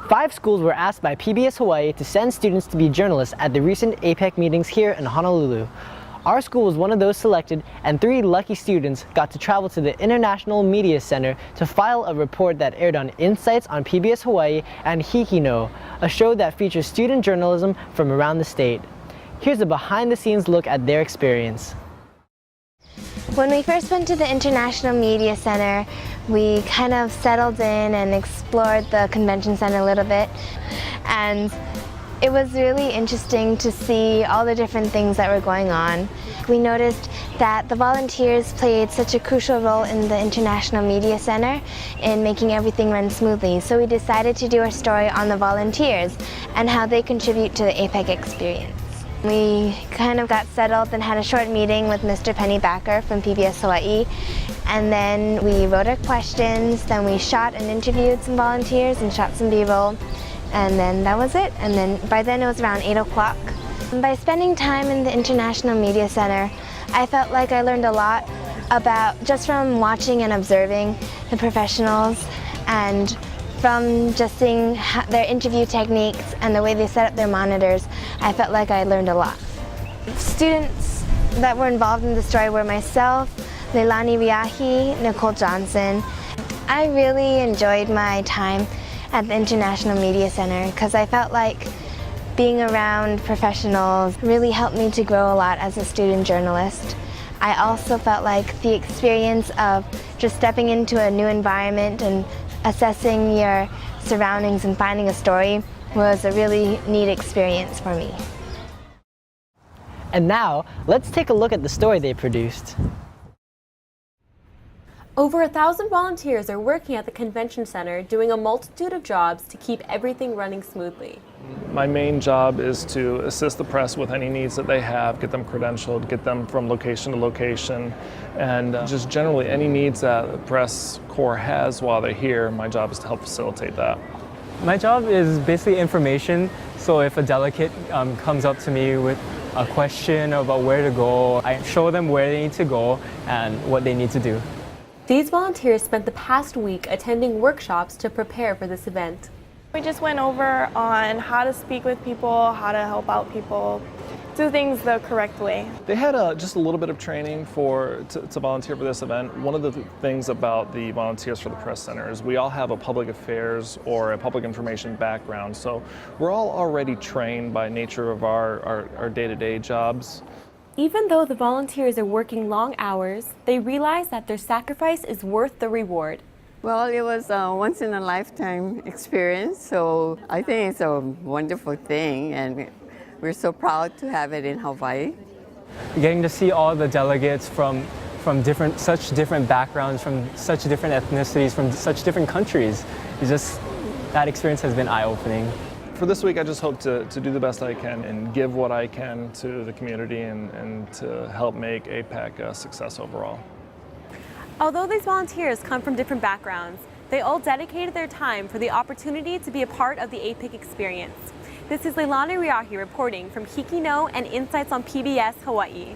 5 schools were asked by PBS Hawaii to send students to be journalists at the recent APEC meetings here in Honolulu. Our school was one of those selected, and 3 lucky students got to travel to the International Media Center to file a report that aired on Insights on PBS Hawaii and Hiki, a show that features student journalism from around the state. Here's a behind-the-scenes look at their experience. When we first went to the International Media Center, we kind of settled in and explored the convention center a little bit, and it was really interesting to see all the different things that were going on. We noticed that the volunteers played such a crucial role in the International Media Center in making everything run smoothly, so we decided to do a story on the volunteers and how they contribute to the APEC experience. We kind of got settled and had a short meeting with Mr. Penny Backer from PBS Hawaii, and then we wrote our questions, then we shot and interviewed some volunteers and shot some B-roll, and then that was it. And then by then it was around 8 o'clock. By spending time in the International Media Center, I felt like I learned a lot about, just from watching and observing the professionals, and from just seeing their interview techniques and the way they set up their monitors, I felt like I learned a lot. Students that were involved in the story were myself, Leilani Riahi, Nicole Johnson. I really enjoyed my time at the International Media Center because I felt like being around professionals really helped me to grow a lot as a student journalist. I also felt like the experience of just stepping into a new environment and assessing your surroundings and finding a story was a really neat experience for me. And now, let's take a look at the story they produced. Over 1,000 volunteers are working at the convention center doing a multitude of jobs to keep everything running smoothly. My main job is to assist the press with any needs that they have, get them credentialed, get them from location to location, and just generally any needs that the press corps has while they're here. My job is to help facilitate that. My job is basically information, so if a delegate comes up to me with a question about where to go, I show them where they need to go and what they need to do. These volunteers spent the past week attending workshops to prepare for this event. We just went over on how to speak with people, how to help out people, do things the correct way. They had just a little bit of training to volunteer for this event. One of the things about the Volunteers for the Press Center is we all have a public affairs or a public information background, so we're all already trained by nature of our day-to-day jobs. Even though the volunteers are working long hours, they realize that their sacrifice is worth the reward. Well, it was a once-in-a-lifetime experience, so I think it's a wonderful thing, and we're so proud to have it in Hawaii. Getting to see all the delegates from such different backgrounds, from such different ethnicities, from such different countries, that experience has been eye-opening. For this week, I just hope to do the best I can and give what I can to the community and to help make APEC a success overall. Although these volunteers come from different backgrounds, they all dedicated their time for the opportunity to be a part of the APEC experience. This is Leilani Riahi reporting from Hiki and Insights on PBS Hawaii.